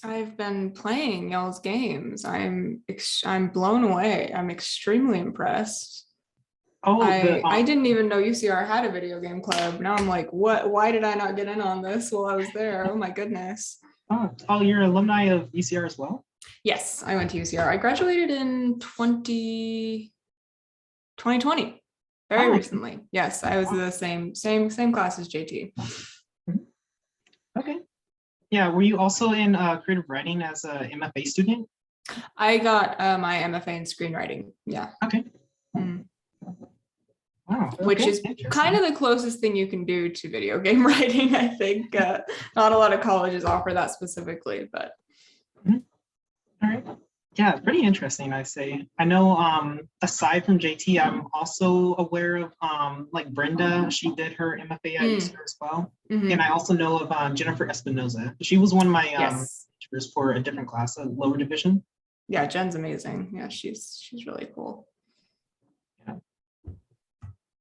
I've been playing y'all's games. I'm blown away. I'm extremely impressed. Oh, I didn't even know UCR had a video game club. Now I'm like, what? Why did I not get in on this while I was there? Oh my goodness. you're an alumni of UCR as well? Yes, I went to UCR. I graduated in 2020, very Oh, recently. Yes, I was the same class as JT. mhm. Okay. Yeah, were you also in creative writing as a MFA student? I got my MFA in screenwriting. Yeah. Okay. Mm. Wow. Which Okay. is kind Interesting. of the closest thing you can do to video game writing, I think. Not a lot of colleges offer that specifically, but Mhm. All right. Yeah, pretty interesting, I say. I know aside from JT, I'm also aware of like Brenda. She did her MFA at mm, UCR as well. And hmm I also know of Jennifer Espinoza. She was one of my yes, teachers for a different class, a lower division. yeah, Jen's amazing. Yeah, she's really cool. Yeah.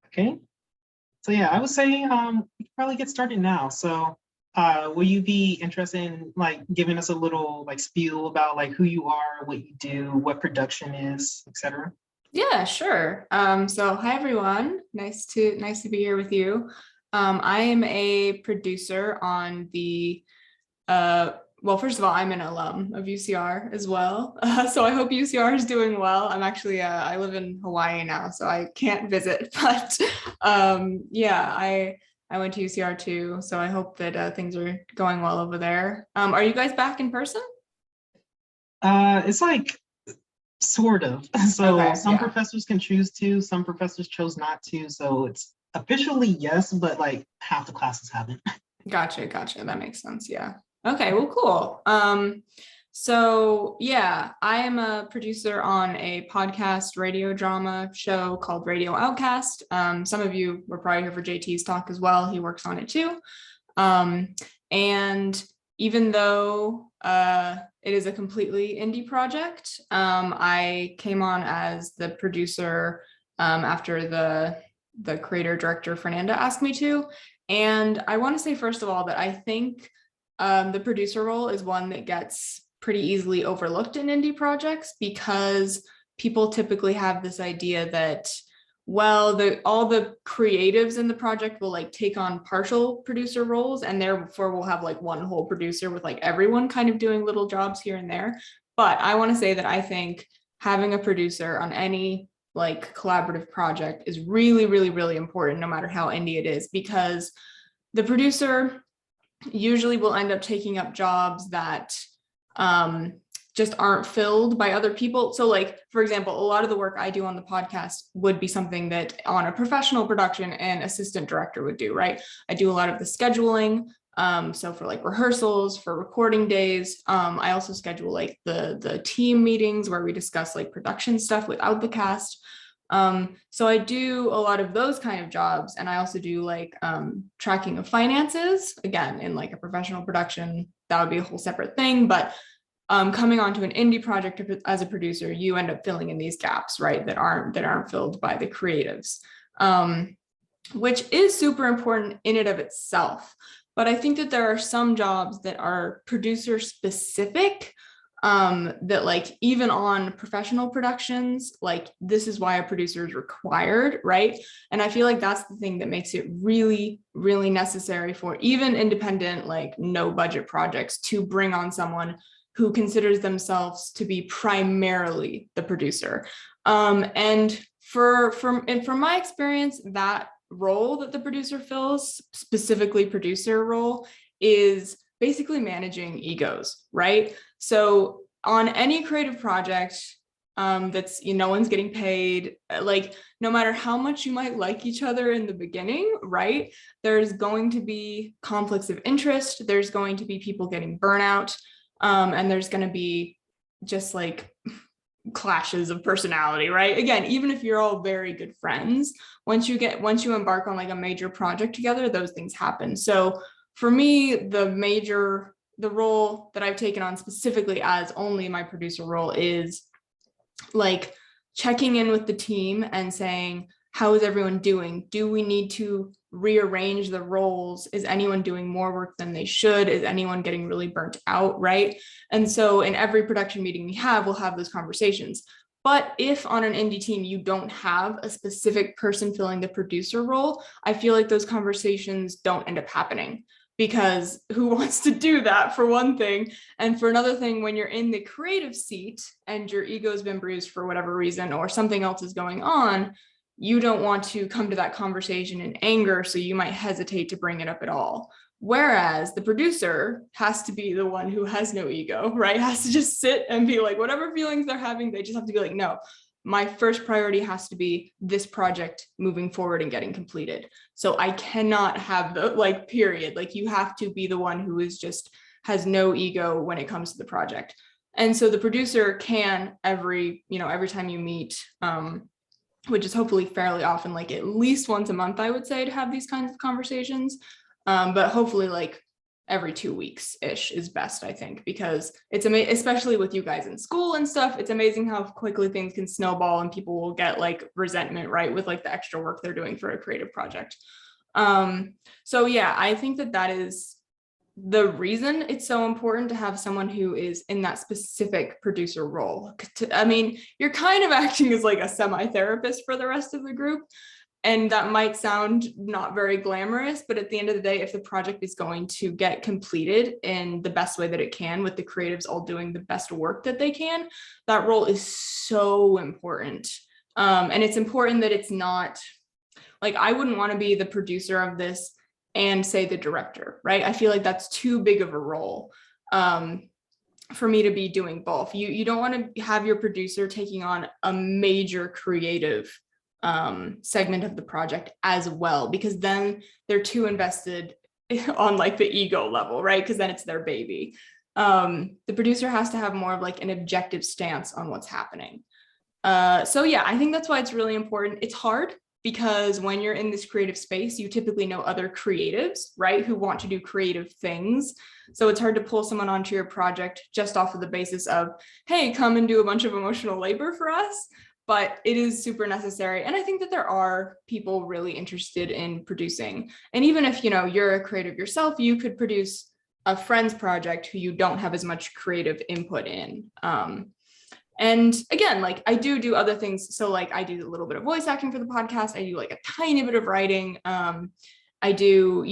Okay. So yeah, I would say we could probably get started now. So will you be interested in like giving us a little like spiel about like who you are, what you do, what production is, etc.? Yeah, sure. So hi everyone. Nice to be here with you. I am a producer on the well, first of all, I'm an alum of UCR as well. So I hope UCR is doing well. I'm actually I live in Hawaii now, so I can't visit, but yeah, I went to UCR too, so I hope that things are going well over there. Are you guys back in person? It's like sort of. So Okay, some yeah. professors can choose to, some professors chose not to. So it's officially yes, but like half the classes haven't. Gotcha. That makes sense. Yeah. Okay, well, cool. So yeah, I am a producer on a podcast radio drama show called Radio Outcast. Some of you were probably here for JT's talk as well. He works on it too. And even though it is a completely indie project, I came on as the producer after the creator director Fernanda asked me to. And I want to say, first of all, that I think the producer role is one that gets pretty easily overlooked in indie projects because people typically have this idea that, well, all the creatives in the project will like take on partial producer roles, and therefore we'll have like one whole producer with like everyone kind of doing little jobs here and there. But I want to say that I think having a producer on any like collaborative project is really important, no matter how indie it is, because the producer usually will end up taking up jobs that just aren't filled by other people. So like, for example, a lot of the work I do on the podcast would be something that on a professional production an assistant director would do, right? I do a lot of the scheduling. So for like rehearsals, for recording days, I also schedule like the team meetings where we discuss like production stuff without the cast. So I do a lot of those kind of jobs, and I also do like tracking of finances. Again, in like a professional production, that would be a whole separate thing. But coming onto an indie project as a producer, you end up filling in these gaps, right? That aren't filled by the creatives, which is super important in and of itself. But I think that there are some jobs that are producer specific, that like even on professional productions, like this is why a producer is required, right? And I feel like that's the thing that makes it really necessary for even independent, like no budget projects to bring on someone who considers themselves to be primarily the producer. And from my experience, that role that the producer fills, specifically producer role, is basically managing egos, right? So on any creative project that's, no one's getting paid, like no matter how much you might like each other in the beginning, right? There's going to be conflicts of interest. There's going to be people getting burnout. And there's going to be just like clashes of personality, right? Again, even if you're all very good friends, once you embark on like a major project together, those things happen. So for me, the role that I've taken on specifically as only my producer role is like checking in with the team and saying, how is everyone doing? Do we need to rearrange the roles. Is anyone doing more work than they should? Is anyone getting really burnt out, right? And so in every production meeting we have, we'll have those conversations. But if on an indie team you don't have a specific person filling the producer role, I feel like those conversations don't end up happening, because who wants to do that, for one thing? And for another thing, when you're in the creative seat and your ego's been bruised for whatever reason, or something else is going on, you don't want to come to that conversation in anger, so you might hesitate to bring it up at all. Whereas the producer has to be the one who has no ego, right? Has to just sit and be like, whatever feelings they're having, they just have to be like, no, my first priority has to be this project moving forward and getting completed. So I cannot have the like period, like you have to be the one who is just has no ego when it comes to the project. And so the producer can every time you meet, which is hopefully fairly often, like at least once a month, I would say, to have these kinds of conversations. But hopefully like every 2 weeks ish is best, I think, because it's amazing, especially with you guys in school and stuff. It's amazing how quickly things can snowball and people will get like resentment, right, with like the extra work they're doing for a creative project. So yeah, I think that is the reason it's so important to have someone who is in that specific producer role. I mean, you're kind of acting as like a semi-therapist for the rest of the group. And that might sound not very glamorous, but at the end of the day, if the project is going to get completed in the best way that it can, with the creatives all doing the best work that they can, that role is so important. And it's important that it's not like, I wouldn't want to be the producer of this and say the director, right? I feel like that's too big of a role for me to be doing both. You don't want to have your producer taking on a major creative segment of the project as well, because then they're too invested on like the ego level, right? Because then it's their baby. The producer has to have more of like an objective stance on what's happening. So yeah, I think that's why it's really important. It's hard because when you're in this creative space, you typically know other creatives, right, who want to do creative things. So it's hard to pull someone onto your project just off of the basis of, hey, come and do a bunch of emotional labor for us. But it is super necessary. And I think that there are people really interested in producing. And even if, you're a creative yourself, you could produce a friend's project who you don't have as much creative input in. And again, like I do other things. So like I do a little bit of voice acting for the podcast. I do like a tiny bit of writing. I do,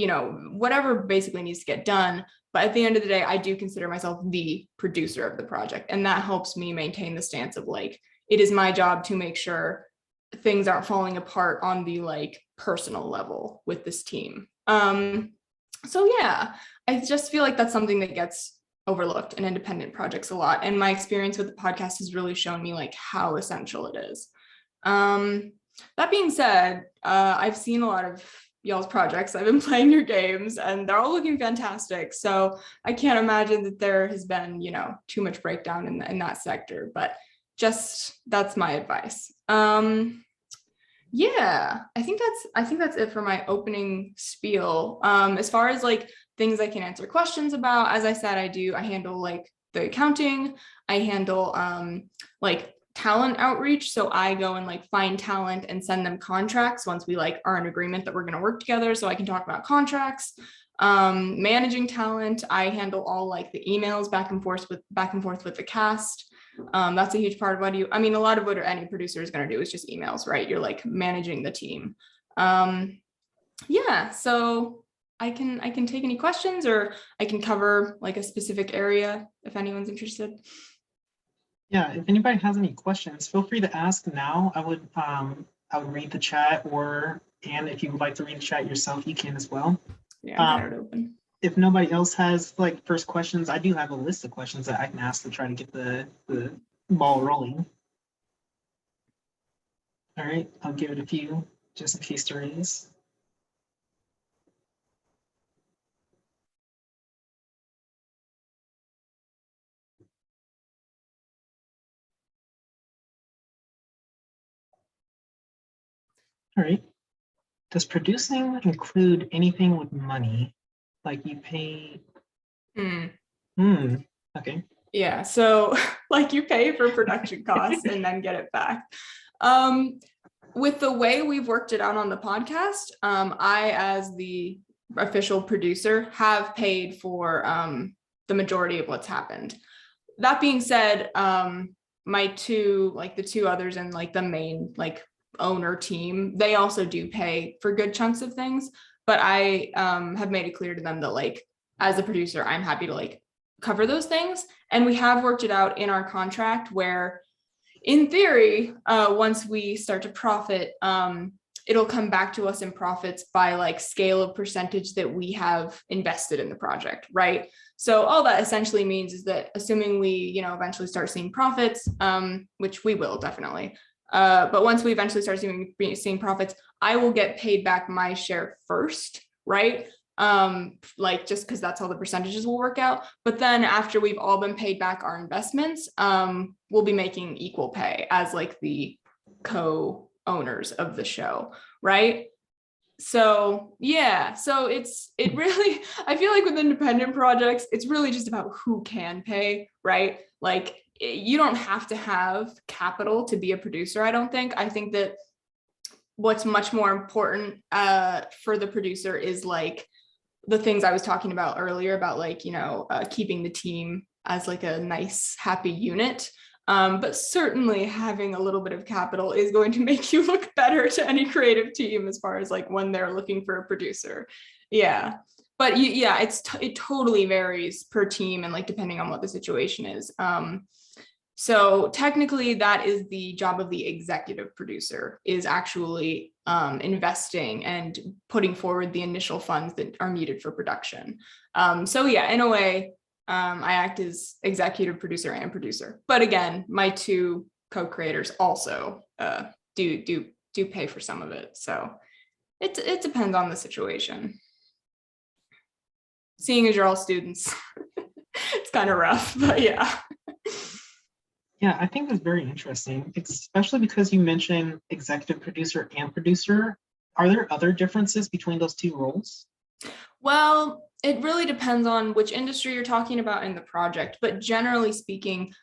whatever basically needs to get done. But at the end of the day, I do consider myself the producer of the project. And that helps me maintain the stance of like, it is my job to make sure things aren't falling apart on the like personal level with this team. So yeah, I just feel like that's something that gets overlooked in independent projects a lot. And my experience with the podcast has really shown me like how essential it is. That being said, I've seen a lot of y'all's projects. I've been playing your games and they're all looking fantastic. So I can't imagine that there has been, too much breakdown in that sector, but that's my advice. Yeah, I think that's it for my opening spiel. As far as like things I can answer questions about, as I said, I handle like the accounting. I handle like talent outreach. So I go and like find talent and send them contracts once we like are in agreement that we're going to work together. So I can talk about contracts. Managing talent, I handle all like the emails back and forth with the cast. That's a huge part of a lot of what any producer is going to do is just emails, right? You're like managing the team. Yeah, so I can take any questions, or I can cover like a specific area if anyone's interested. Yeah, if anybody has any questions, feel free to ask now. I would read the chat, and if you would like to read the chat yourself, you can as well. Yeah, I got it open. If nobody else has like first questions, I do have a list of questions that I can ask to try to get the ball rolling. All right, I'll give it a few just in case there is. All right. Does producing include anything with money? Like you pay? Okay. Yeah, so like you pay for production costs and then get it back. with the way we've worked it out on the podcast, I, as the official producer, have paid for the majority of what's happened. That being said, my two, like the two others and like the main like owner team, they also do pay for good chunks of things. But I have made it clear to them that like as a producer, I'm happy to like cover those things. And we have worked it out in our contract where in theory, once we start to profit, it'll come back to us in profits by like scale of percentage that we have invested in the project, right? So all that essentially means is that assuming we, you know, eventually start seeing profits, which we will definitely, but once we eventually start seeing profits, I will get paid back my share first, right? Like just because that's how the percentages will work out. But then after we've all been paid back our investments, we'll be making equal pay as like the co-owners of the show, right? So yeah, so it really, I feel like with independent projects, it's really just about who can pay, right? Like you don't have to have capital to be a producer, I don't think. I think that what's much more important for the producer is like the things I was talking about earlier about like, you know, keeping the team as like a nice, happy unit. But certainly having a little bit of capital is going to make you look better to any creative team as far as like when they're looking for a producer. Yeah. But yeah, it totally varies per team and like depending on what the situation is. So technically that is the job of the executive producer, is actually investing and putting forward the initial funds that are needed for production. So yeah, in a way, I act as executive producer and producer. But again, my two co-creators also do pay for some of it. So it depends on the situation. Seeing as you're all students, it's kind of rough, but yeah. Yeah, I think that's very interesting, especially because you mentioned executive producer and producer. Are there other differences between those two roles? Well, it really depends on which industry you're talking about in the project, but generally speaking,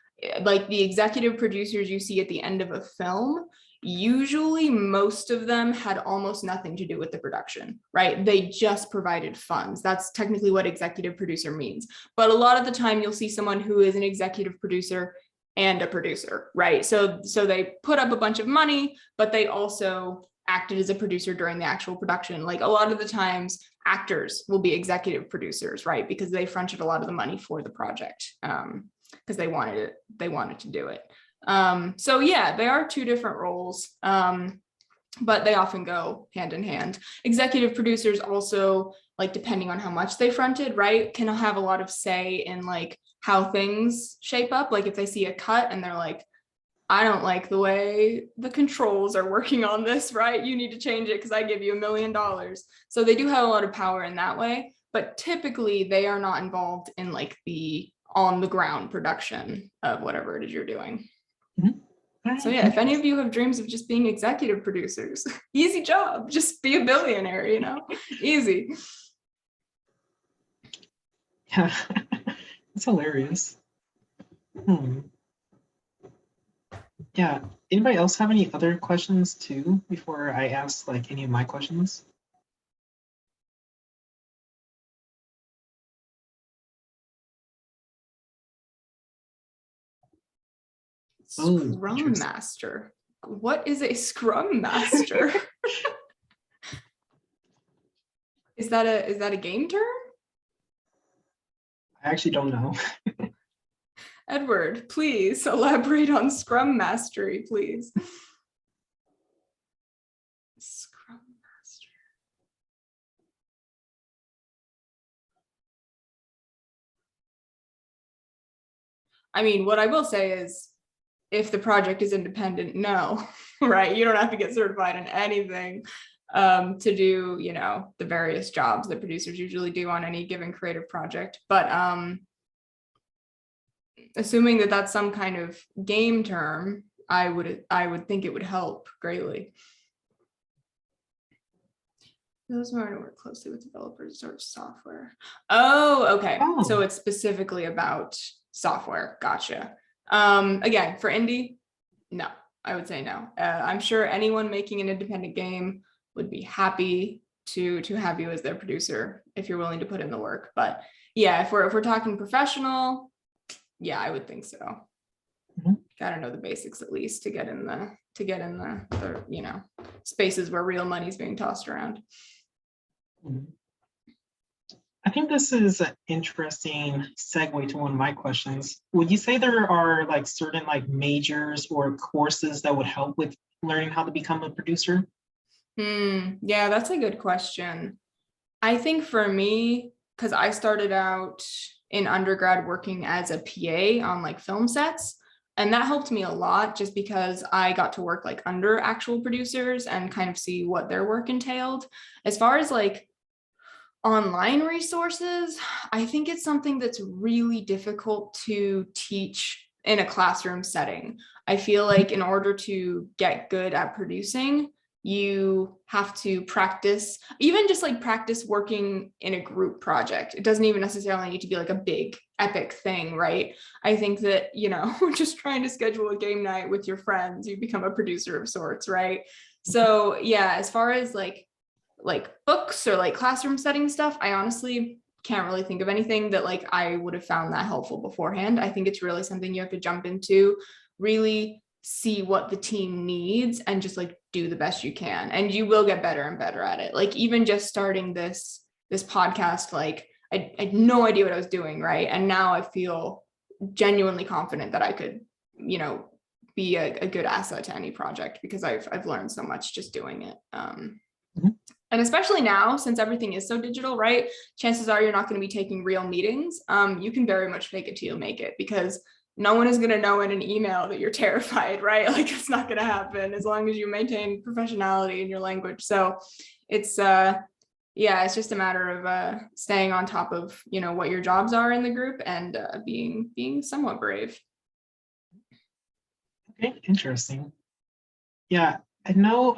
like the executive producers you see at the end of a film, usually most of them had almost nothing to do with the production, right? They just provided funds. That's technically what executive producer means. But a lot of the time you'll see someone who is an executive producer and a producer, right? So they put up a bunch of money, but they also acted as a producer during the actual production. Like a lot of the times actors will be executive producers, right? Because they fronted a lot of the money for the project because they wanted to do it. So yeah, they are two different roles, but they often go hand in hand. Executive producers also, like depending on how much they fronted, right, can have a lot of say in like how things shape up. Like if they see a cut and they're like, I don't like the way the controls are working on this, right? You need to change it because I give you $1 million. So they do have a lot of power in that way, but typically they are not involved in like the on the ground production of whatever it is you're doing. Mm-hmm. So yeah, if any of you have dreams of just being executive producers, easy job, just be a billionaire, you know, easy. Yeah, that's hilarious. Yeah, anybody else have any other questions too before I ask like any of my questions? Scrum Master. What is a Scrum Master? Is that a game term? I actually don't know. Edward, please elaborate on Scrum Mastery, please. Scrum Master. I mean, what I will say is if the project is independent, no, right? You don't have to get certified in anything to do, you know, the various jobs that producers usually do on any given creative project. But assuming that that's some kind of game term, I would think it would help greatly. Those who are work closely with developers or software. Oh, okay. Oh. So it's specifically about software. Gotcha. Again, for indie, no, I would say no. I'm sure anyone making an independent game would be happy to have you as their producer if you're willing to put in the work. But yeah, if we're talking professional, yeah, I would think so. Got to know the basics at least to get in the spaces where real money is being tossed around. I think this is an interesting segue to one of my questions. Would you say there are like certain like majors or courses that would help with learning how to become a producer? Yeah, that's a good question. I think for me, because I started out in undergrad working as a PA on like film sets, and that helped me a lot just because I got to work like under actual producers and kind of see what their work entailed. As far as like online resources, I think it's something that's really difficult to teach in a classroom setting. I feel like in order to get good at producing, you have to practice, even just like practice working in a group project. It doesn't even necessarily need to be like a big epic thing, right? I think that, just trying to schedule a game night with your friends, you become a producer of sorts, right? So yeah, as far as like books or like classroom setting stuff, I honestly can't really think of anything that like I would have found that helpful beforehand. I think it's really something you have to jump into, really see what the team needs and just like do the best you can, and you will get better and better at it. Like even just starting this podcast, like I had no idea what I was doing, right? And now I feel genuinely confident that I could be a good asset to any project because I've learned so much just doing it. And especially now, since everything is so digital, right? Chances are you're not going to be taking real meetings. You can very much fake it till you make it, because no one is going to know in an email that you're terrified, right? Like it's not going to happen as long as you maintain professionality in your language. So it's it's just a matter of staying on top of what your jobs are in the group and being somewhat brave. Okay, interesting. Yeah, I know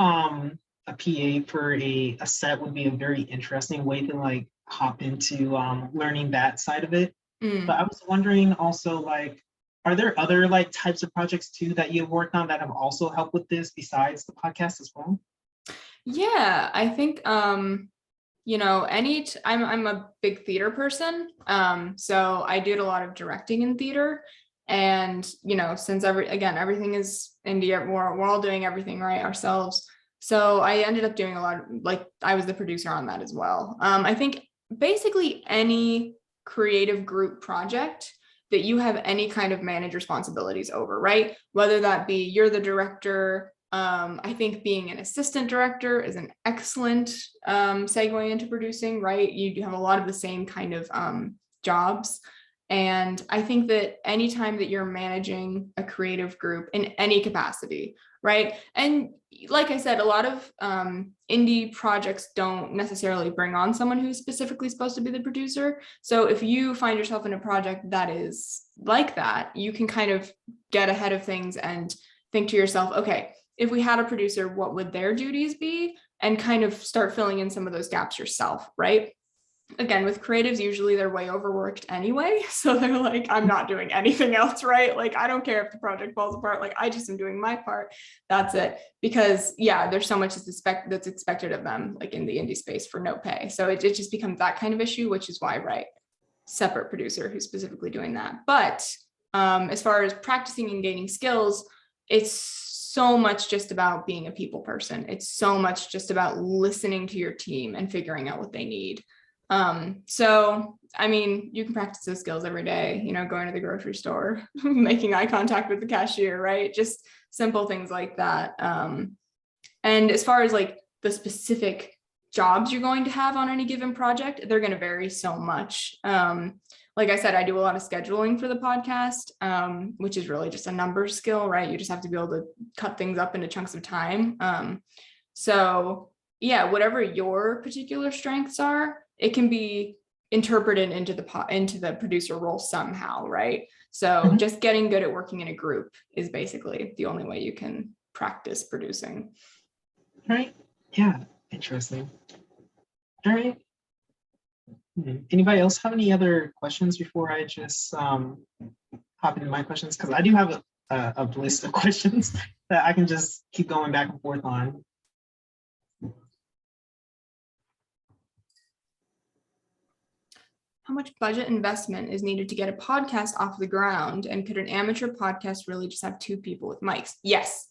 a PA for a set would be a very interesting way to like hop into learning that side of it. But I was wondering also, like, are there other like types of projects too that you've worked on that have also helped with this besides the podcast as well? Yeah, I think I'm a big theater person. So I did a lot of directing in theater. And since everything is indie, we're all doing everything right ourselves. So I ended up doing a lot of, like, I was the producer on that as well. I think basically any creative group project that you have any kind of manage responsibilities over, right? Whether that be you're the director. I think being an assistant director is an excellent segue into producing, right? You do have a lot of the same kind of jobs. And I think that anytime that you're managing a creative group in any capacity, right? And like I said, a lot of indie projects don't necessarily bring on someone who's specifically supposed to be the producer. So if you find yourself in a project that is like that, you can kind of get ahead of things and think to yourself, okay, if we had a producer, what would their duties be? And kind of start filling in some of those gaps yourself, right? Again, with creatives, usually they're way overworked anyway. So they're like, I'm not doing anything else, right? Like, I don't care if the project falls apart. Like, I just am doing my part. That's it. Because yeah, there's so much that's expected of them, like in the indie space for no pay. So it just becomes that kind of issue, which is why, right, separate producer who's specifically doing that. But as far as practicing and gaining skills, it's so much just about being a people person. It's so much just about listening to your team and figuring out what they need. So, I mean, you can practice those skills every day, going to the grocery store, making eye contact with the cashier, right? Just simple things like that. And as far as like the specific jobs you're going to have on any given project, they're going to vary so much. Like I said, I do a lot of scheduling for the podcast, which is really just a numbers skill, right? You just have to be able to cut things up into chunks of time. So yeah, whatever your particular strengths are, it can be interpreted into the producer role somehow, right? So just getting good at working in a group is basically the only way you can practice producing. Right. Yeah. Interesting. All right. Anybody else have any other questions before I just hop into my questions? Because I do have a list of questions that I can just keep going back and forth on. How much budget investment is needed to get a podcast off the ground? And could an amateur podcast really just have 2 people with mics? Yes,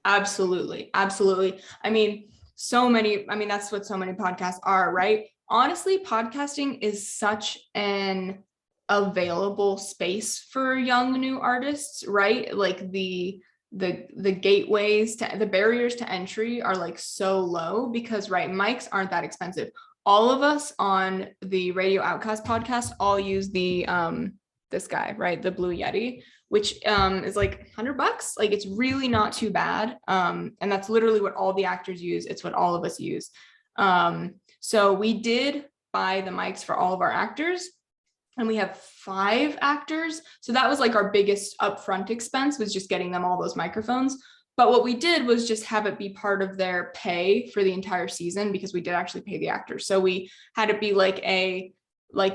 absolutely. Absolutely. I mean, that's what so many podcasts are, right? Honestly, podcasting is such an available space for young new artists, right? Like the gateways to the barriers to entry are like so low because right, mics aren't that expensive. All of us on the Radio Outcast podcast all use the this guy, right, the Blue Yeti, which is like $100. Like it's really not too bad, and that's literally what all the actors use. It's what all of us use. So we did buy the mics for all of our actors, and we have 5 actors. So that was like our biggest upfront expense, was just getting them all those microphones. But what we did was just have it be part of their pay for the entire season, because we did actually pay the actors. So we had it be like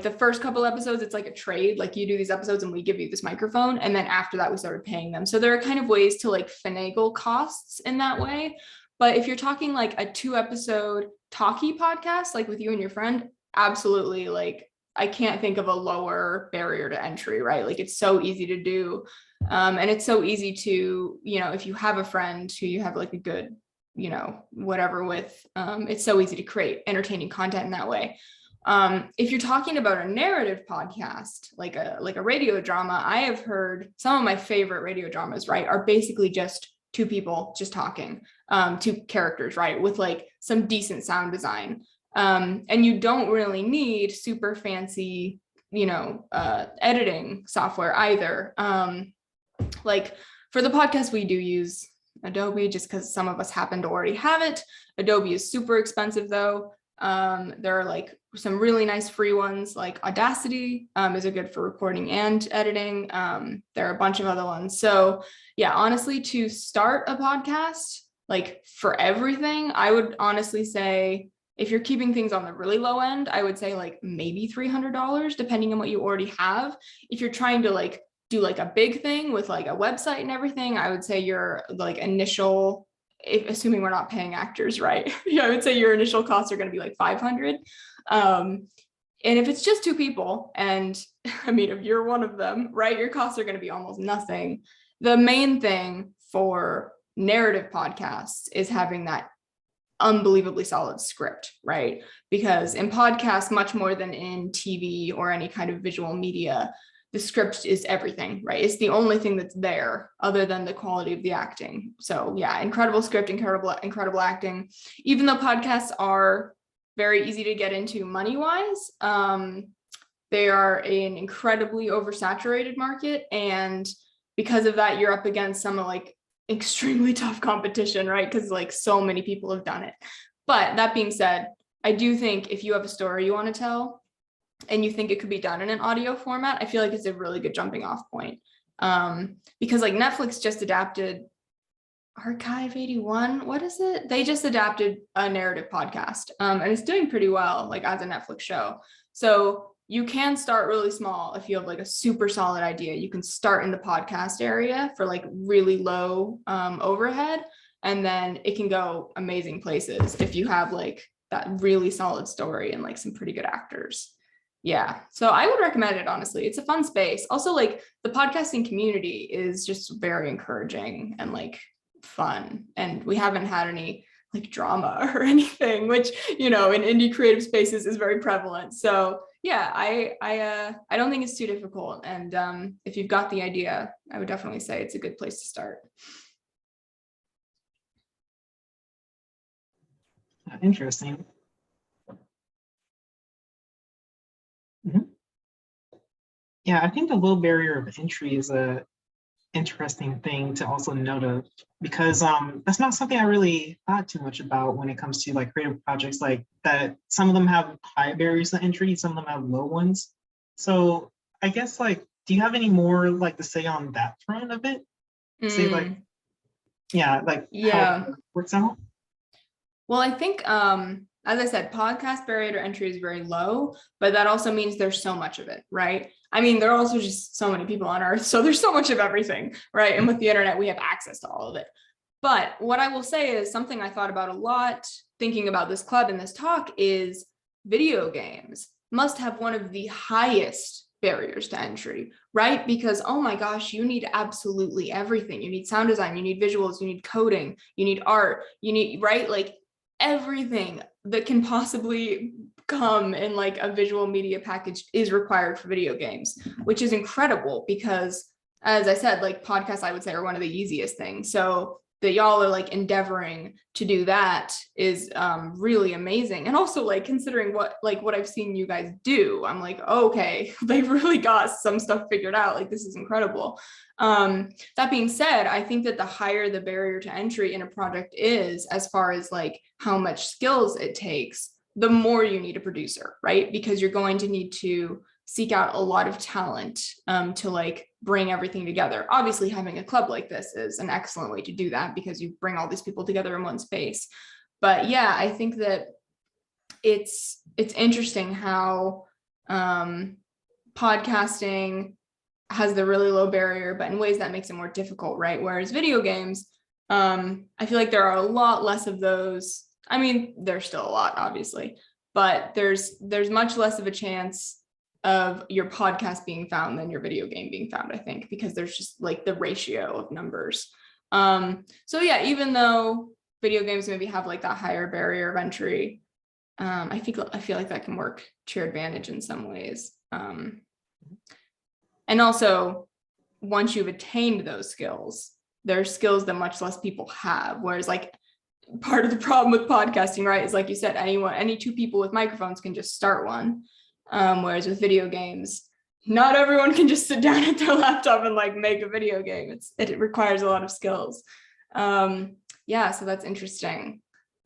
the first couple episodes, it's like a trade, like you do these episodes and we give you this microphone. And then after that, we started paying them. So there are kind of ways to like finagle costs in that way. But if you're talking like a 2-episode talkie podcast, like with you and your friend, absolutely. Like I can't think of a lower barrier to entry, right? Like it's so easy to do. And it's so easy to, if you have a friend who you have like a good, whatever with, it's so easy to create entertaining content in that way. If you're talking about a narrative podcast, like a radio drama, I have heard some of my favorite radio dramas, right, are basically just 2 people just talking, 2 characters, right, with like some decent sound design. And you don't really need super fancy, editing software either. Like for the podcast, we do use Adobe just because some of us happen to already have it. Adobe is super expensive though. There are like some really nice free ones, like Audacity is a good for recording and editing. There are a bunch of other ones. So yeah, honestly, to start a podcast, like for everything, I would honestly say, if you're keeping things on the really low end, I would say like maybe $300, depending on what you already have. If you're trying to like do like a big thing with like a website and everything, I would say your like initial, assuming we're not paying actors, right? I would say your initial costs are going to be like 500. And if it's just 2 people, and I mean, if you're one of them, right, your costs are going to be almost nothing. The main thing for narrative podcasts is having that unbelievably solid script, right? Because in podcasts, much more than in TV or any kind of visual media, the script is everything, right? It's the only thing that's there other than the quality of the acting. So yeah, incredible script, incredible acting. Even though podcasts are very easy to get into money-wise, they are an incredibly oversaturated market. And because of that, you're up against some like extremely tough competition, right? Because like so many people have done it. But that being said, I do think if you have a story you want to tell and you think it could be done in an audio format, I feel like it's a really good jumping off point. Because like Netflix just adapted Archive 81. What is it? They just adapted a narrative podcast, and it's doing pretty well, like as a Netflix show. So you can start really small if you have like a super solid idea. You can start in the podcast area for like really low overhead, and then it can go amazing places if you have like that really solid story and like some pretty good actors. Yeah, so I would recommend it, honestly. It's a fun space. Also, like the podcasting community is just very encouraging and like fun, and we haven't had any like drama or anything, which in indie creative spaces is very prevalent. So yeah, I don't think it's too difficult, and if you've got the idea, I would definitely say it's a good place to start. Interesting. Mhm. Yeah, I think the low barrier of entry is a interesting thing to also note of, because that's not something I really thought too much about when it comes to like creative projects, like that some of them have high barriers to entry, some of them have low ones. So I guess like, do you have any more like to say on that front of it? Say like, yeah, like how Yeah. it works out? Well, I think as I said, podcast barrier to entry is very low, but that also means there's so much of it, right? I mean, there are also just so many people on earth, so there's so much of everything, right? And with the internet, we have access to all of it. But what I will say is something I thought about a lot thinking about this club and this talk is video games must have one of the highest barriers to entry, right? Because, oh my gosh, you need absolutely everything. You need sound design, you need visuals, you need coding, you need art, you need, right? Like everything that can possibly come in like a visual media package is required for video games, which is incredible because, as I said, like podcasts, I would say, are one of the easiest things. So that y'all are like endeavoring to do that is really amazing. And also like considering what I've seen you guys do, I'm like, okay, they've really got some stuff figured out. Like this is incredible. That being said, I think that the higher the barrier to entry in a project is, as far as like how much skills it takes, the more you need a producer, right? Because you're going to need to seek out a lot of talent to like bring everything together. Obviously, having a club like this is an excellent way to do that because you bring all these people together in one space. But yeah, I think that it's interesting how podcasting has the really low barrier, but in ways that makes it more difficult, right? Whereas video games, I feel like there are a lot less of those. I mean, there's still a lot, obviously, but there's much less of a chance of your podcast being found than your video game being found, I think, because there's just like the ratio of numbers. So yeah, even though video games maybe have like that higher barrier of entry, I feel like that can work to your advantage in some ways. And also, once you've attained those skills, there's skills that much less people have. Whereas like part of the problem with podcasting, right, is like you said, any two people with microphones can just start one. Whereas with video games, not everyone can just sit down at their laptop and like make a video game. It requires a lot of skills. Yeah, so that's interesting.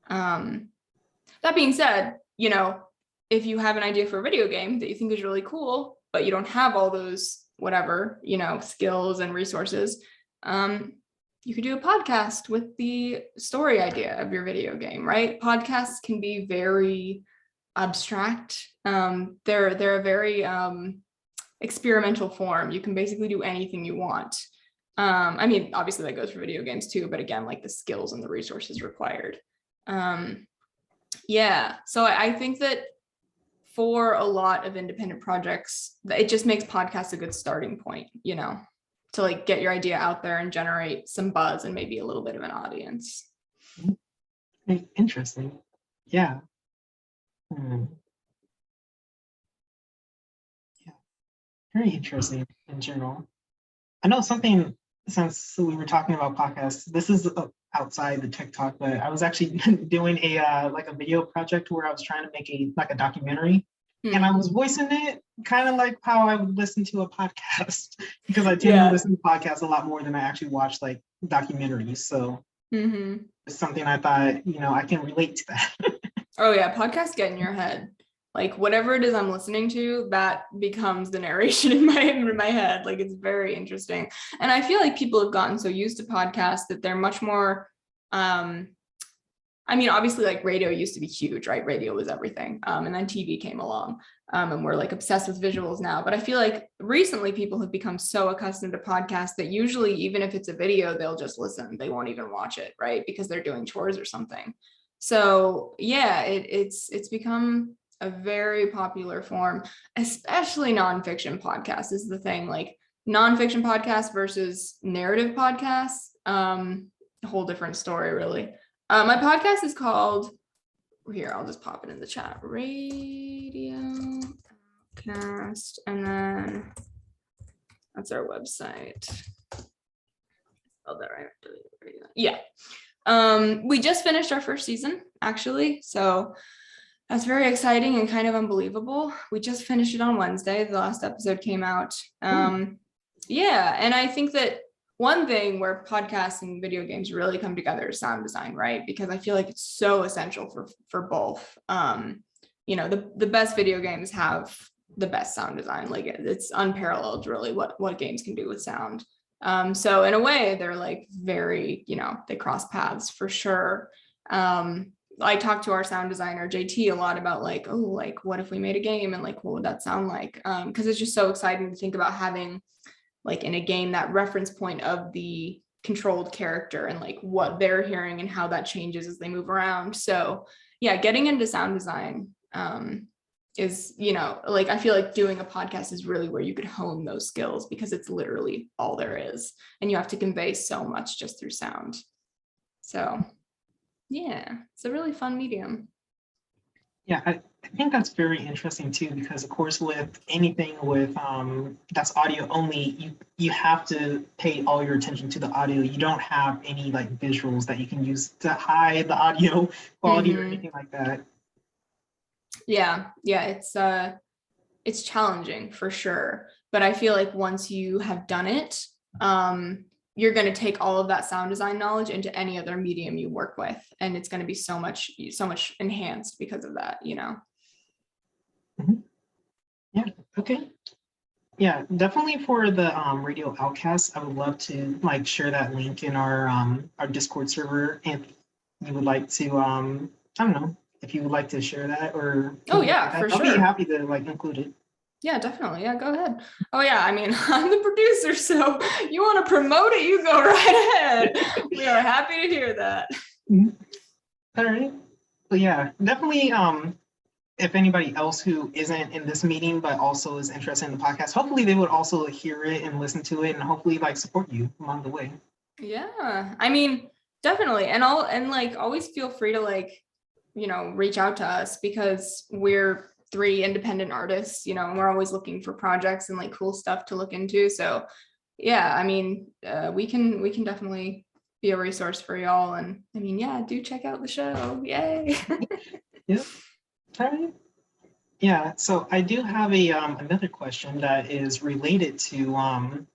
That being said, you know, if you have an idea for a video game that you think is really cool, but you don't have all those whatever, you know, skills and resources, you could do a podcast with the story idea of your video game, right? Podcasts can be very abstract. They're a very experimental form. You can basically do anything you want. I mean, obviously that goes for video games too, but again, like the skills and the resources required. Yeah, so I think that for a lot of independent projects, it just makes podcasts a good starting point, you know, to like get your idea out there and generate some buzz and maybe a little bit of an audience. Interesting. Yeah. Yeah, very interesting in general. I know something, since we were talking about podcasts, this is outside the TikTok, but I was actually doing a like a video project where I was trying to make a documentary, and I was voicing it kind of like how I would listen to a podcast because I tend to listen to podcasts a lot more than I actually watch like documentaries. So it's something I thought, you know, I can relate to that. Oh yeah, podcasts get in your head. Like whatever it is I'm listening to, that becomes the narration in my head. Like it's very interesting. And I feel like people have gotten so used to podcasts that they're much more, I mean, obviously like radio used to be huge, right? Radio was everything. And then TV came along and we're like obsessed with visuals now. But I feel like recently people have become so accustomed to podcasts that usually even if it's a video, they'll just listen. They won't even watch it, right? Because they're doing chores or something. So yeah, it's become a very popular form, especially nonfiction podcasts is the thing. Like nonfiction podcasts versus narrative podcasts, a whole different story, really. My podcast is called, here, I'll just pop it in the chat, Radio Outcast, and then that's our website. Spelled that right? Yeah. We just finished our first season, actually, so that's very exciting and kind of unbelievable. We just finished it on Wednesday. The last episode came out. Yeah, and I think that one thing where podcasts and video games really come together is sound design, right? Because I feel like it's so essential for both. You know, the best video games have the best sound design. Like it's unparalleled, really, what games can do with sound. So in a way, they're like very, you know, they cross paths for sure. I talked to our sound designer JT a lot about like, oh, like what if we made a game and like what would that sound like? Because it's just so exciting to think about having like in a game that reference point of the controlled character and like what they're hearing and how that changes as they move around. So yeah, getting into sound design is, you know, like I feel like doing a podcast is really where you could hone those skills because it's literally all there is. And you have to convey so much just through sound. So yeah, it's a really fun medium. Yeah, I think that's very interesting too, because of course with anything with that's audio only, you have to pay all your attention to the audio. You don't have any like visuals that you can use to hide the audio quality or anything like that. Yeah, it's challenging for sure. But I feel like once you have done it, you're going to take all of that sound design knowledge into any other medium you work with, and it's going to be so much enhanced because of that, you know. Yeah, okay. Yeah, definitely for the Radio Outcast, I would love to like share that link in our Discord server if you would like to I don't know if you would like to share that or Oh yeah, for I'll be sure. happy to like include it. Yeah, definitely. Yeah, go ahead. Oh yeah, I mean, I'm the producer, so you want to promote it, you go right ahead. We are happy to hear that. All right. But yeah, definitely if anybody else who isn't in this meeting but also is interested in the podcast, hopefully they would also hear it and listen to it and hopefully like support you along the way. Yeah, I mean, definitely. And like always feel free to like, you know, reach out to us because we're 3 independent artists, you know, and we're always looking for projects and like cool stuff to look into. So yeah, I mean, we can definitely be a resource for y'all. And I mean, yeah, do check out the show. Yay. Yeah. All right. Yeah, so I do have a another question that is related to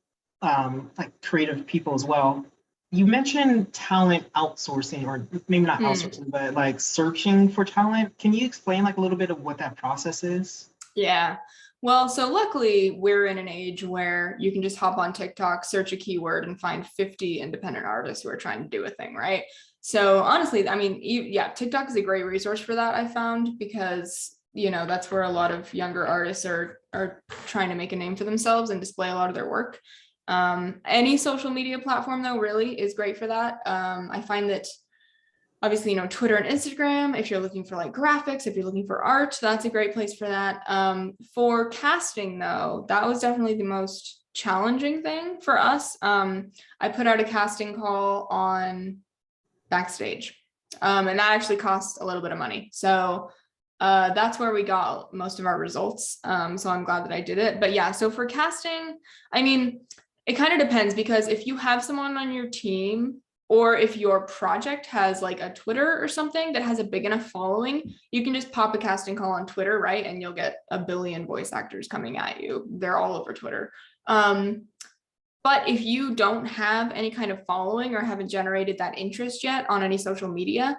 like creative people as well. You mentioned talent outsourcing, or maybe not outsourcing, but like searching for talent. Can you explain like a little bit of what that process is? Yeah. Well, so luckily we're in an age where you can just hop on TikTok, search a keyword and find 50 independent artists who are trying to do a thing, right? So honestly, I mean, yeah, TikTok is a great resource for that, I found, because, you know, that's where a lot of younger artists are trying to make a name for themselves and display a lot of their work. Any social media platform though really is great for that. I find that obviously, you know, Twitter and Instagram, if you're looking for like graphics, if you're looking for art, that's a great place for that. For casting though, that was definitely the most challenging thing for us. I put out a casting call on Backstage, and that actually cost a little bit of money. So that's where we got most of our results. So I'm glad that I did it. But yeah, so for casting, I mean, it kind of depends because if you have someone on your team or if your project has like a Twitter or something that has a big enough following, you can just pop a casting call on Twitter, right? And you'll get a billion voice actors coming at you. They're all over Twitter. But if you don't have any kind of following or haven't generated that interest yet on any social media,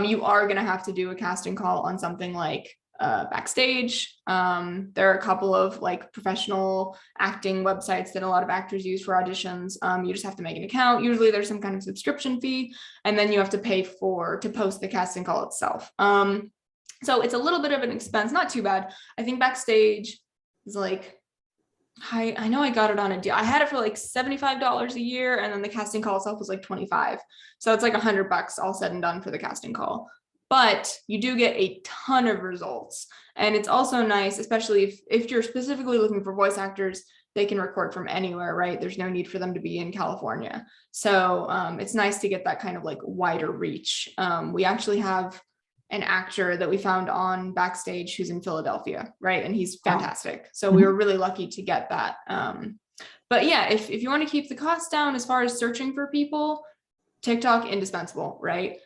you are going to have to do a casting call on something like Backstage. There are a couple of like professional acting websites that a lot of actors use for auditions. You just have to make an account. Usually there's some kind of subscription fee, and then you have to pay to post the casting call itself. So it's a little bit of an expense, not too bad. I think Backstage is like, I know I got it on a deal. I had it for like $75 a year, and then the casting call itself was like 25. So it's like $100 all said and done for the casting call. But you do get a ton of results. And it's also nice, especially if you're specifically looking for voice actors, they can record from anywhere, right? There's no need for them to be in California. So it's nice to get that kind of like wider reach. We actually have an actor that we found on Backstage who's in Philadelphia, right? And he's fantastic. So we were really lucky to get that. But yeah, if you want to keep the cost down as far as searching for people, TikTok indispensable, right?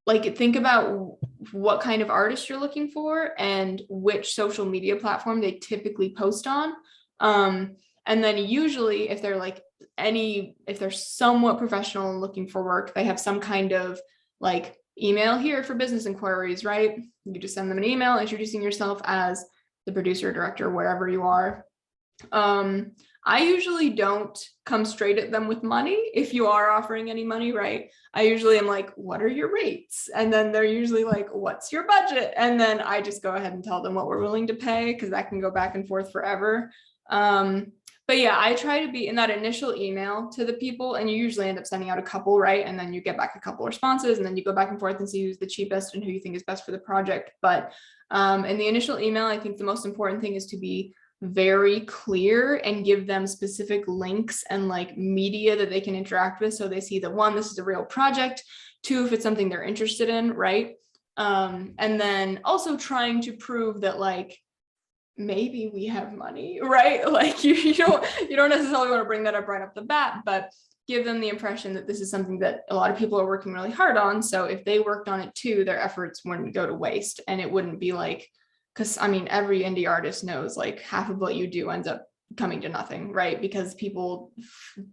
Like think about what kind of artist you're looking for and which social media platform they typically post on. And then usually if they're somewhat professional and looking for work, they have some kind of like email here for business inquiries, right? You just send them an email introducing yourself as the producer, director, wherever you are. I usually don't come straight at them with money if you are offering any money, right? I usually am like, what are your rates? And then they're usually like, what's your budget? And then I just go ahead and tell them what we're willing to pay, because that can go back and forth forever. But yeah, I try to be in that initial email to the people, and you usually end up sending out a couple, right? And then you get back a couple responses, and then you go back and forth and see who's the cheapest and who you think is best for the project. But in the initial email, I think the most important thing is to be very clear and give them specific links and like media that they can interact with, so they see that, one, this is a real project, two, if it's something they're interested in, right? And then also trying to prove that like maybe we have money, right? Like you don't necessarily want to bring that up right off the bat, but give them the impression that this is something that a lot of people are working really hard on. So if they worked on it too, their efforts wouldn't go to waste, and it wouldn't be like, because I mean, every indie artist knows like half of what you do ends up coming to nothing, right? Because people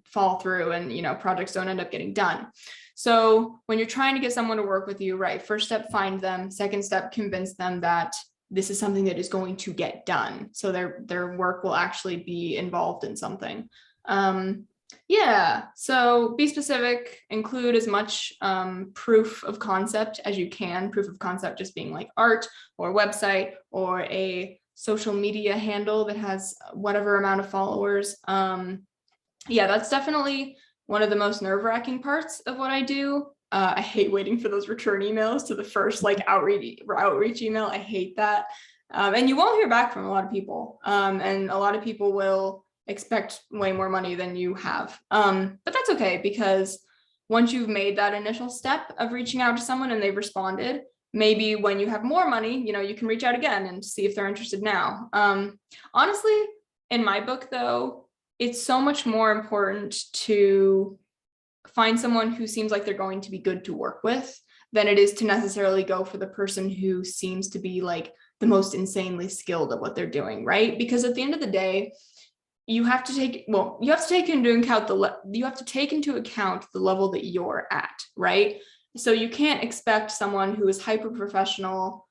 fall through and, you know, projects don't end up getting done. So when you're trying to get someone to work with you, right, first step, find them. Second step, convince them that this is something that is going to get done. So their work will actually be involved in something. Yeah, so be specific, include as much proof of concept as you can. Proof of concept just being like art or website or a social media handle that has whatever amount of followers. Yeah, that's definitely one of the most nerve-wracking parts of what I do. I hate waiting for those return emails to the first like outreach email. I hate that. And you won't hear back from a lot of people. And a lot of people will expect way more money than you have. But that's okay, because once you've made that initial step of reaching out to someone and they've responded, maybe when you have more money, you know, you can reach out again and see if they're interested now. Honestly, in my book though, it's so much more important to find someone who seems like they're going to be good to work with than it is to necessarily go for the person who seems to be like the most insanely skilled at what they're doing, right? Because at the end of the day, you have to take into account the level that you're at, right? So you can't expect someone who is hyper professional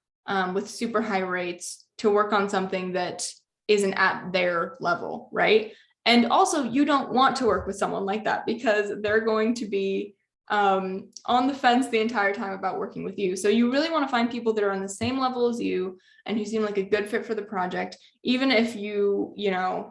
with super high rates to work on something that isn't at their level, right? And also, you don't want to work with someone like that, because they're going to be on the fence the entire time about working with you. So you really want to find people that are on the same level as you and who seem like a good fit for the project, even if you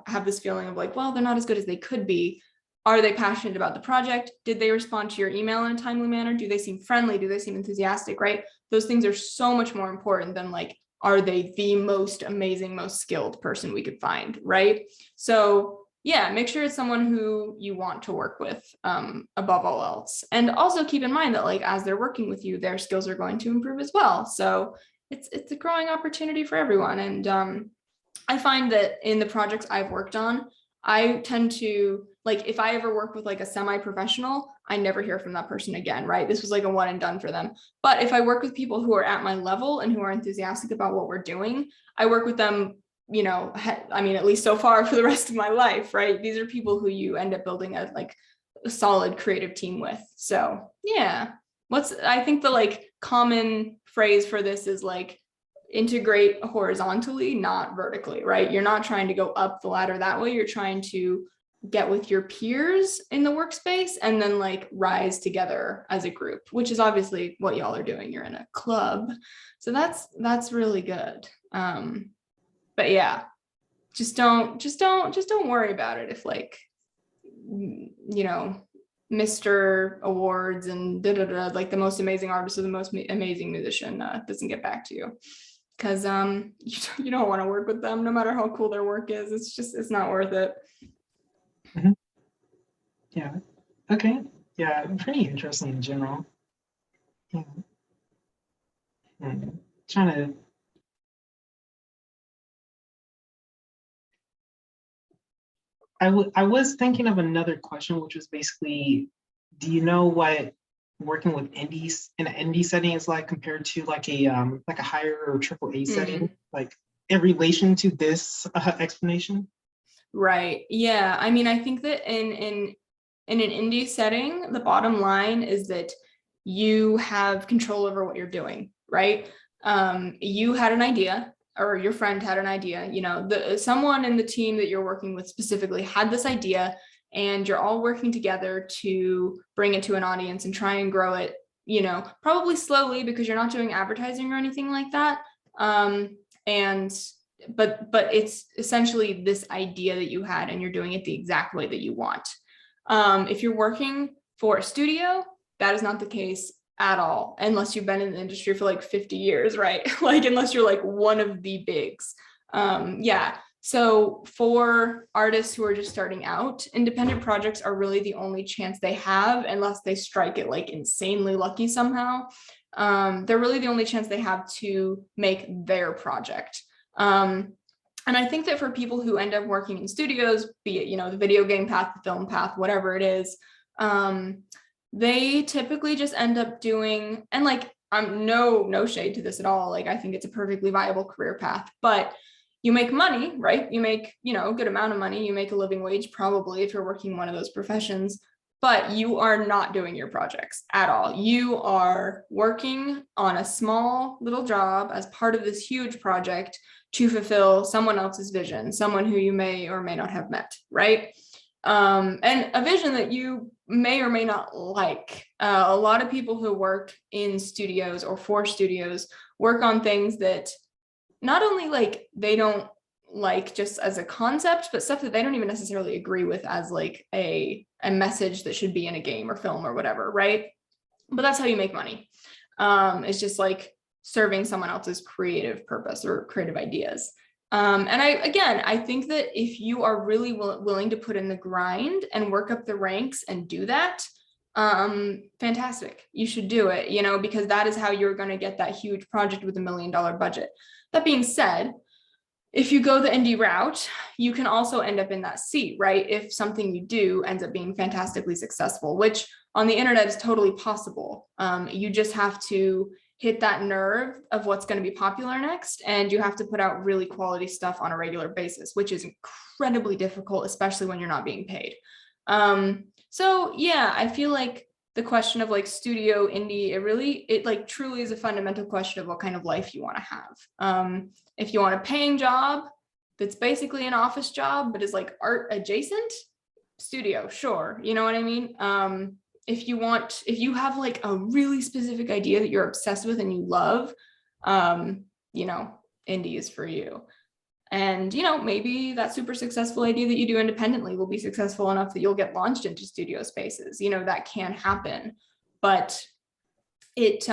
have this feeling of like, well, they're not as good as they could be. Are they passionate about the project? Did they respond to your email in a timely manner? Do they seem friendly? Do they seem enthusiastic, right? Those things are so much more important than like, are they the most amazing, most skilled person we could find, right? So yeah, make sure it's someone who you want to work with above all else. And also keep in mind that like, as they're working with you, their skills are going to improve as well. So it's a growing opportunity for everyone. And I find that in the projects I've worked on, I tend to, like, if I ever work with like a semi-professional, I never hear from that person again, right? This was like a one and done for them. But if I work with people who are at my level and who are enthusiastic about what we're doing, I work with them, I mean, at least so far, for the rest of my life, right? These are people who you end up building a solid creative team with. So yeah, I think the like common phrase for this is like, integrate horizontally, not vertically, right? You're not trying to go up the ladder that way. You're trying to get with your peers in the workspace and then like rise together as a group, which is obviously what y'all are doing. You're in a club. So that's really good. But yeah, just don't worry about it if like, Mr. Awards and like the most amazing artist or the most amazing musician doesn't get back to you. Because you don't want to work with them no matter how cool their work is. It's not worth it. Mm-hmm. Yeah. Okay. Yeah, pretty interesting in general. Yeah. Trying to. I was thinking of another question, which was basically, do you know what working with indies in an indie setting is like compared to like a higher or triple A setting, like in relation to this explanation? Right. Yeah. I mean, I think that in an indie setting, the bottom line is that you have control over what you're doing, right? You had an idea or your friend had an idea, someone in the team that you're working with specifically had this idea, and you're all working together to bring it to an audience and try and grow it, probably slowly because you're not doing advertising or anything like that. But it's essentially this idea that you had and you're doing it the exact way that you want. If you're working for a studio, that is not the case at all, unless you've been in the industry for like 50 years, right? Like, unless you're like one of the bigs. So for artists who are just starting out, independent projects are really the only chance they have, unless they strike it like insanely lucky somehow. They're really the only chance they have to make their project. And I think that for people who end up working in studios, be it, the video game path, the film path, whatever it is, they typically just end up doing, and like, I'm no shade to this at all. Like, I think it's a perfectly viable career path, but you make money, right? You make, a good amount of money. You make a living wage, probably, if you're working one of those professions, but you are not doing your projects at all. You are working on a small little job as part of this huge project to fulfill someone else's vision, someone who you may or may not have met, right? And a vision that you may or may not like. A lot of people who work in studios or for studios work on things that not only like they don't like just as a concept, but stuff that they don't even necessarily agree with as like a message that should be in a game or film or whatever, right? But that's how you make money. It's just like serving someone else's creative purpose or creative ideas. And I think that if you are really willing to put in the grind and work up the ranks and do that, fantastic. You should do it, because that is how you're going to get that huge project with $1 million budget. That being said, if you go the indie route, you can also end up in that seat, right? If something you do ends up being fantastically successful, which on the internet is totally possible. You just have to hit that nerve of what's going to be popular next, and you have to put out really quality stuff on a regular basis, which is incredibly difficult, especially when you're not being paid. So yeah, I feel like the question of like studio, indie, it like truly is a fundamental question of what kind of life you want to have. If you want a paying job that's basically an office job but is like art adjacent, studio, sure, you know what I mean? If you have like a really specific idea that you're obsessed with and you love, indie is for you. And, maybe that super successful idea that you do independently will be successful enough that you'll get launched into studio spaces. That can happen. But it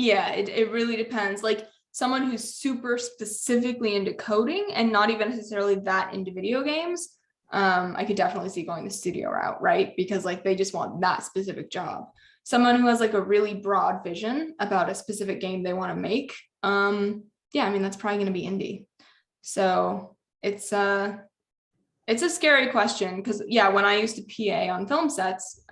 really depends. Like, someone who's super specifically into coding and not even necessarily that into video games, I could definitely see going the studio route, right? Because like they just want that specific job. Someone who has like a really broad vision about a specific game they want to make, that's probably going to be indie. So it's a scary question because when I used to PA on film sets,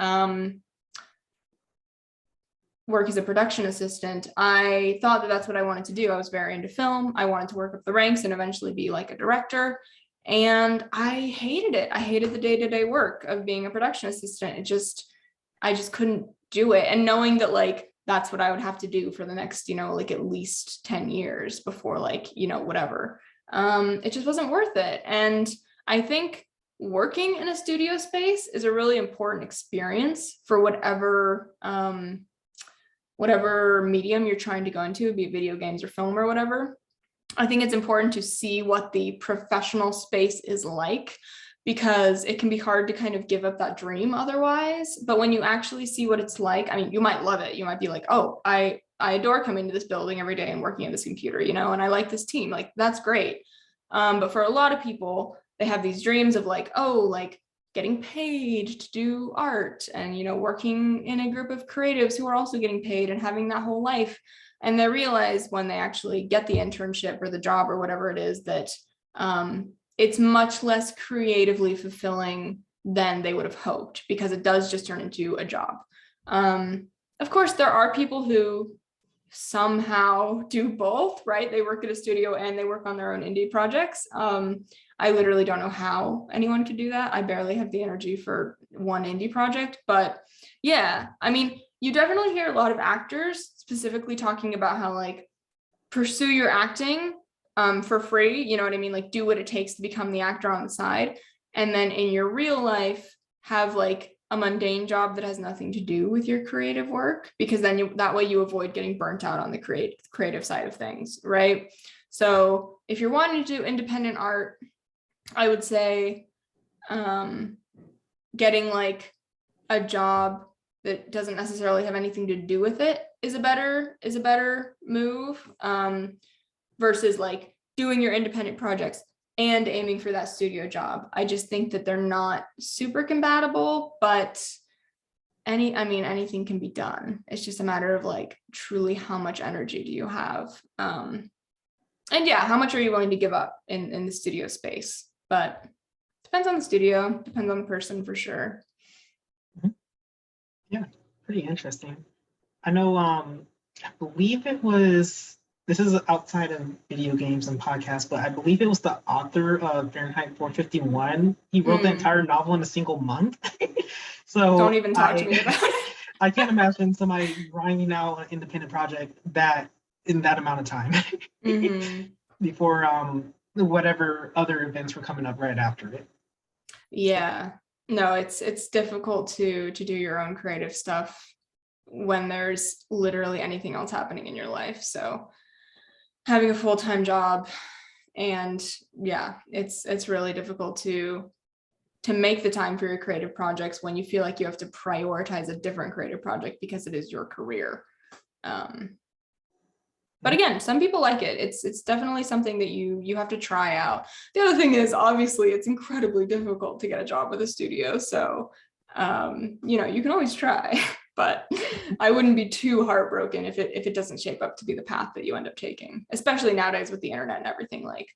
work as a production assistant, I thought that that's what I wanted to do. I was very into film. I wanted to work up the ranks and eventually be like a director. And I hated it. I hated the day-to-day work of being a production assistant. I just couldn't do it. And knowing that like, that's what I would have to do for the next, like at least 10 years before like, whatever. It just wasn't worth it. And I think working in a studio space is a really important experience for whatever medium you're trying to go into, be it video games or film or whatever. I think it's important to see what the professional space is like, because it can be hard to kind of give up that dream otherwise. But when you actually see what it's like, you might love it. You might be like, oh, I adore coming to this building every day and working at this computer, and I like this team. Like, that's great. But for a lot of people, they have these dreams of like, oh, like getting paid to do art and, working in a group of creatives who are also getting paid and having that whole life. And they realize when they actually get the internship or the job or whatever it is that it's much less creatively fulfilling than they would have hoped, because it does just turn into a job. Of course, there are people who somehow do both, right? They work at a studio and they work on their own indie projects. I literally don't know how anyone could do that. I barely have the energy for one indie project, but yeah, you definitely hear a lot of actors specifically talking about how like pursue your acting for free, you know what I mean? Like do what it takes to become the actor on the side. And then in your real life, have like a mundane job that has nothing to do with your creative work, because then that way you avoid getting burnt out on the creative side of things, right? So if you're wanting to do independent art, I would say getting like a job that doesn't necessarily have anything to do with it is a better move, versus like doing your independent projects and aiming for that studio job. I just think that they're not super compatible, but anything can be done. It's just a matter of like truly how much energy do you have, and yeah, how much are you willing to give up in the studio space? But depends on the studio, depends on the person for sure. Yeah, pretty interesting. I know, I believe it was, this is outside of video games and podcasts, but I believe it was the author of Fahrenheit 451. He wrote the entire novel in a single month. So don't even talk to me about it. I can't imagine somebody grinding out an independent project that in that amount of time before whatever other events were coming up right after it. Yeah, no, it's difficult to do your own creative stuff when there's literally anything else happening in your life. So having a full-time job, and yeah, it's really difficult to make the time for your creative projects when you feel like you have to prioritize a different creative project because it is your career. But again, some people like it. It's definitely something that you have to try out. The other thing is, obviously, it's incredibly difficult to get a job with a studio. So, you can always try, but I wouldn't be too heartbroken if it doesn't shape up to be the path that you end up taking, especially nowadays with the internet and everything. Like,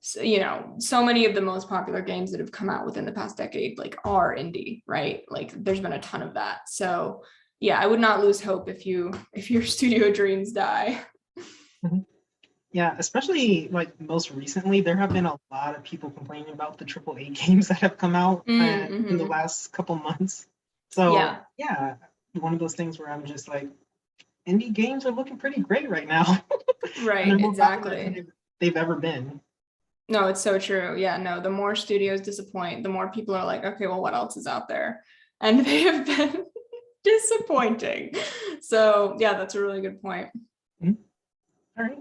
so many of the most popular games that have come out within the past decade, like, are indie, right? Like, there's been a ton of that. So, yeah, I would not lose hope if your studio dreams die. Yeah, especially like most recently, there have been a lot of people complaining about the AAA games that have come out in the last couple months. So yeah, one of those things where I'm just like, indie games are looking pretty great right now. Right, And they're more exactly. popular than they've ever been. No, it's so true. Yeah, no, the more studios disappoint, the more people are like, okay, well, what else is out there? And they have been disappointing. So yeah, that's a really good point. All right.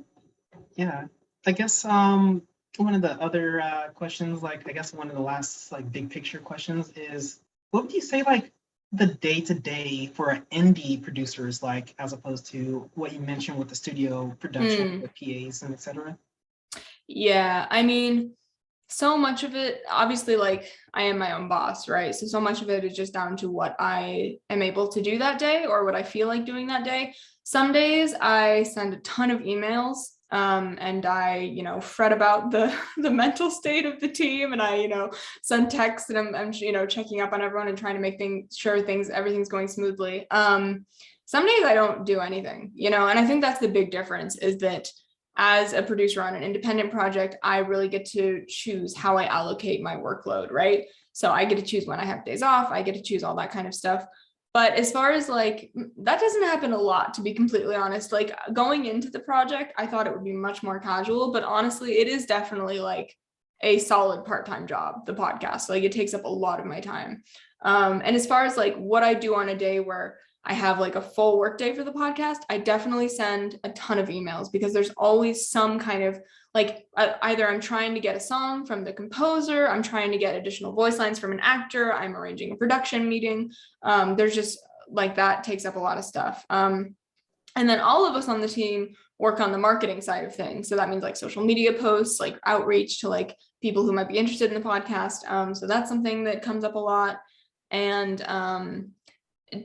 Yeah. I guess one of the other questions, like I guess one of the last like big picture questions is, what would you say like the day-to-day for an indie producer is like, as opposed to what you mentioned with the studio production with PAs and etc.? Yeah, I mean, so much of it, obviously, like, I am my own boss, right? So much of it is just down to what I am able to do that day or what I feel like doing that day. Some days I send a ton of emails, and I, fret about the mental state of the team, and I, send texts, and I'm checking up on everyone and trying to make everything's going smoothly. Some days I don't do anything, and I think that's the big difference, is that as a producer on an independent project, I really get to choose how I allocate my workload, right? So I get to choose when I have days off, I get to choose all that kind of stuff. But as far as like, that doesn't happen a lot, to be completely honest. Like, going into the project, I thought it would be much more casual, but honestly, it is definitely like a solid part-time job, the podcast. Like, it takes up a lot of my time. And as far as like what I do on a day where I have like a full work day for the podcast, I definitely send a ton of emails, because there's always some kind of like, either I'm trying to get a song from the composer, I'm trying to get additional voice lines from an actor, I'm arranging a production meeting. There's just like, that takes up a lot of stuff. And then all of us on the team work on the marketing side of things. So that means like social media posts, like outreach to like people who might be interested in the podcast. So that's something that comes up a lot. And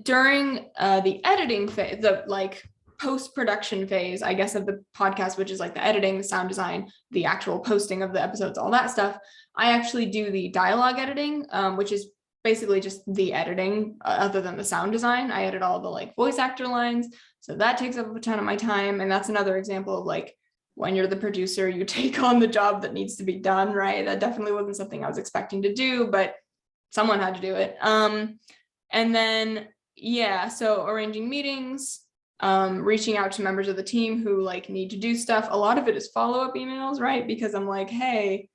during the editing phase, the like post-production phase, I guess, of the podcast, which is like the editing, the sound design, the actual posting of the episodes, all that stuff, I actually do the dialogue editing, which is basically just the editing, other than the sound design. I edit all the like voice actor lines. So that takes up a ton of my time. And that's another example of like, when you're the producer, you take on the job that needs to be done, right? That definitely wasn't something I was expecting to do, but someone had to do it. And then, yeah, so arranging meetings, reaching out to members of the team who like need to do stuff. A lot of it is follow-up emails, right? Because I'm like, hey,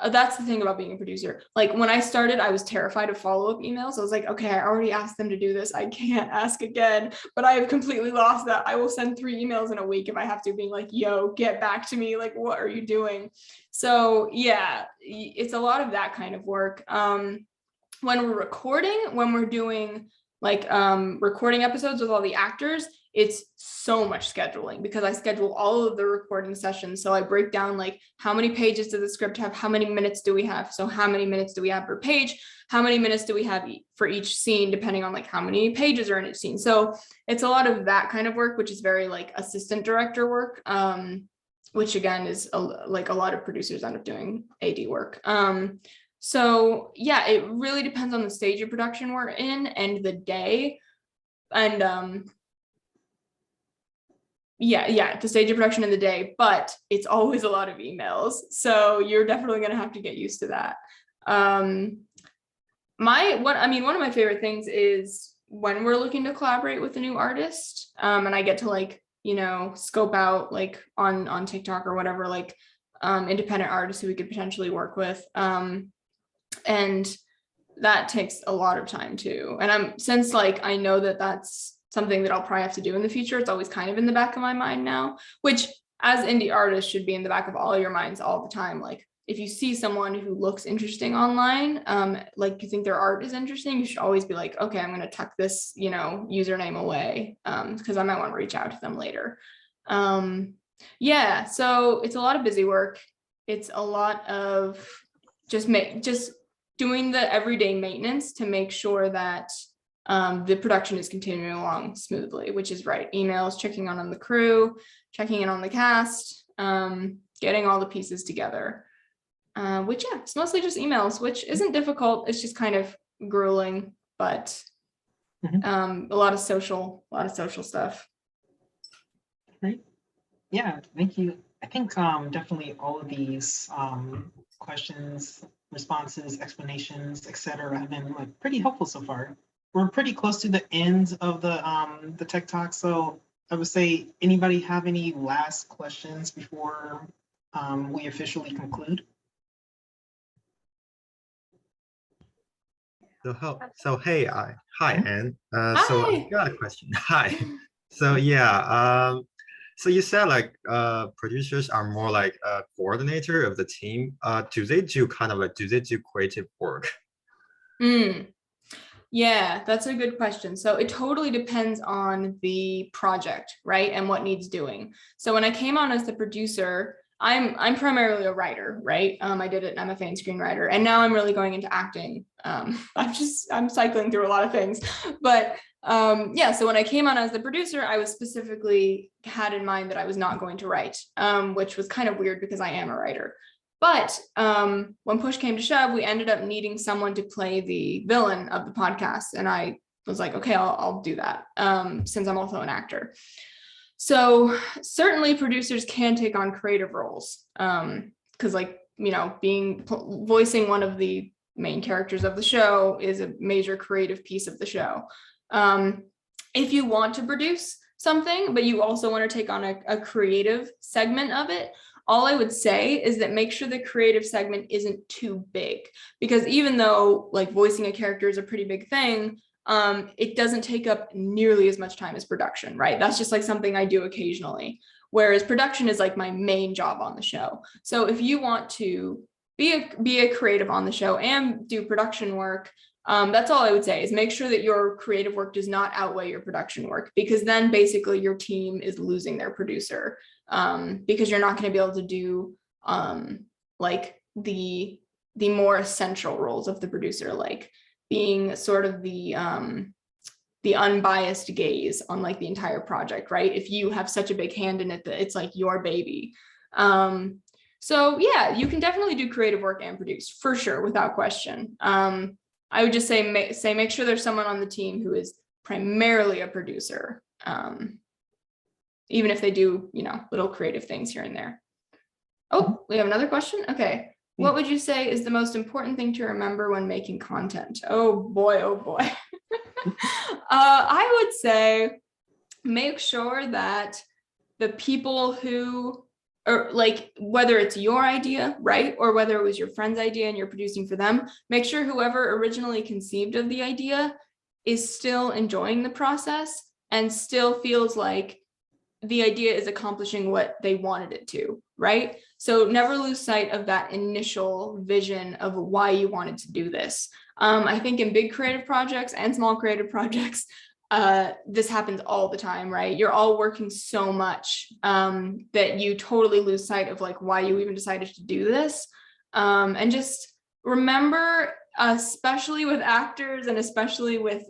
that's the thing about being a producer. Like when I started, I was terrified of follow-up emails. I was like, okay, I already asked them to do this. I can't ask again, but I have completely lost that. I will send 3 emails in a week if I have to, being like, yo, get back to me. Like, what are you doing? So yeah, it's a lot of that kind of work. When we're recording, when we're doing like recording episodes with all the actors, it's so much scheduling because I schedule all of the recording sessions. So I break down like how many pages does the script have? How many minutes do we have? So how many minutes do we have per page? How many minutes do we have for each scene, depending on like how many pages are in each scene? So it's a lot of that kind of work, which is very like assistant director work, which again is like a lot of producers end up doing AD work. So yeah, it really depends on the stage of production we're in and the day. And yeah, the stage of production in the day, but it's always a lot of emails. So you're definitely going to have to get used to that. One of my favorite things is when we're looking to collaborate with a new artist, and I get to like, you know, scope out like on TikTok or whatever, like independent artists who we could potentially work with. And that takes a lot of time too. And since like I know that that's something that I'll probably have to do in the future, it's always kind of in the back of my mind now, which as indie artists should be in the back of all your minds all the time. Like if you see someone who looks interesting online, like you think their art is interesting, you should always be like, okay, I'm going to tuck this, you know, username away, because I might want to reach out to them later. Yeah, so it's a lot of busy work. It's a lot of just doing the everyday maintenance to make sure that the production is continuing along smoothly, which is right. Emails, checking on the crew, checking in on the cast, getting all the pieces together, which yeah, it's mostly just emails, which isn't difficult. It's just kind of grueling, but a lot of social stuff. Great. Yeah, thank you. I think definitely all of these questions, responses, explanations, etc., have been like pretty helpful so far. We're pretty close to the end of the Tech Talk, so I would say, anybody have any last questions before we officially conclude? Hi, Anne. So Hi. I got a question. Hi. So yeah, so you said like producers are more like a coordinator of the team. Do they do creative work? Yeah, that's a good question. So it totally depends on the project, right? And what needs doing. So when I came on as the producer, I'm primarily a writer, right? I did an MFA in screenwriter, and now I'm really going into acting. I'm cycling through a lot of things, but yeah. So when I came on as the producer, I was specifically had in mind that I was not going to write, which was kind of weird because I am a writer. But when push came to shove, we ended up needing someone to play the villain of the podcast, and I was like, okay, I'll do that, since I'm also an actor. So certainly producers can take on creative roles, because like, you know, voicing one of the main characters of the show is a major creative piece of the show. If you want to produce something, but you also want to take on a creative segment of it, all I would say is that make sure the creative segment isn't too big, because even though like voicing a character is a pretty big thing, it doesn't take up nearly as much time as production, right? That's just like something I do occasionally, whereas production is like my main job on the show. So if you want to be a creative on the show and do production work, that's all I would say, is make sure that your creative work does not outweigh your production work, because then basically your team is losing their producer, because you're not going to be able to do like the more essential roles of the producer, like being sort of the unbiased gaze on like the entire project, right? If you have such a big hand in it that it's like your baby. So yeah, you can definitely do creative work and produce for sure, without question. I would just say make sure there's someone on the team who is primarily a producer, even if they do, you know, little creative things here and there. Oh, we have another question. Okay. What would you say is the most important thing to remember when making content? Oh boy, oh boy. I would say make sure that the people who, or like, whether it's your idea, right? Or whether it was your friend's idea and you're producing for them, make sure whoever originally conceived of the idea is still enjoying the process and still feels like the idea is accomplishing what they wanted it to, right? So never lose sight of that initial vision of why you wanted to do this. I think in big creative projects and small creative projects, this happens all the time, right? You're all working so much that you totally lose sight of like why you even decided to do this. And just remember, especially with actors and especially with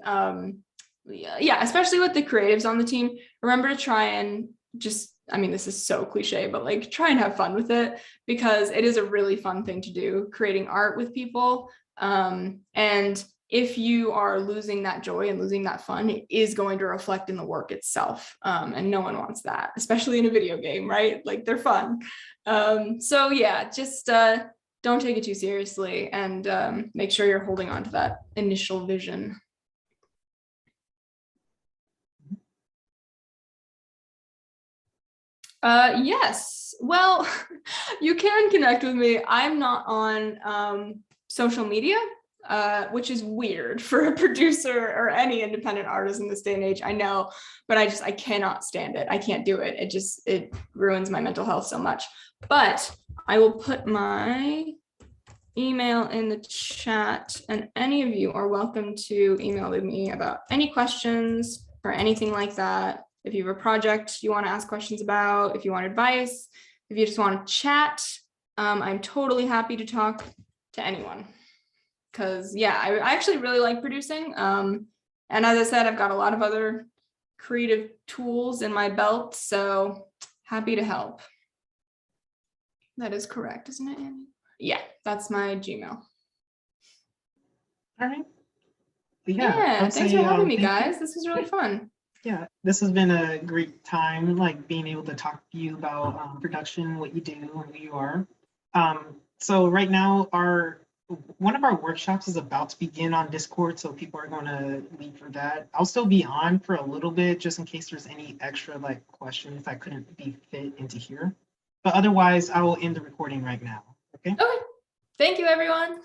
especially with the creatives on the team, remember to try and just, I mean, this is so cliche, but like try and have fun with it, because it is a really fun thing to do, creating art with people. And if you are losing that joy and losing that fun, it is going to reflect in the work itself. And no one wants that, especially in a video game, right? Like they're fun. So yeah, just don't take it too seriously, and make sure you're holding on to that initial vision. Yes, well, you can connect with me. I'm not on social media, which is weird for a producer or any independent artist in this day and age. I know, but I cannot stand it. I can't do it. It ruins my mental health so much. But I will put my email in the chat, and any of you are welcome to email with me about any questions or anything like that. If you have a project you want to ask questions about, if you want advice, if you just want to chat, I'm totally happy to talk to anyone. Because yeah, I actually really like producing. And as I said, I've got a lot of other creative tools in my belt, so happy to help. That is correct, isn't it, Annie? Yeah, that's my Gmail. All right. Yeah, thanks for having me, guys. This was really fun. Yeah, this has been a great time, like being able to talk to you about production, what you do, and who you are. So right now, one of our workshops is about to begin on Discord, so people are going to leave for that. I'll still be on for a little bit, just in case there's any extra like questions that couldn't be fit into here. But otherwise, I will end the recording right now. Okay. Okay. Thank you, everyone.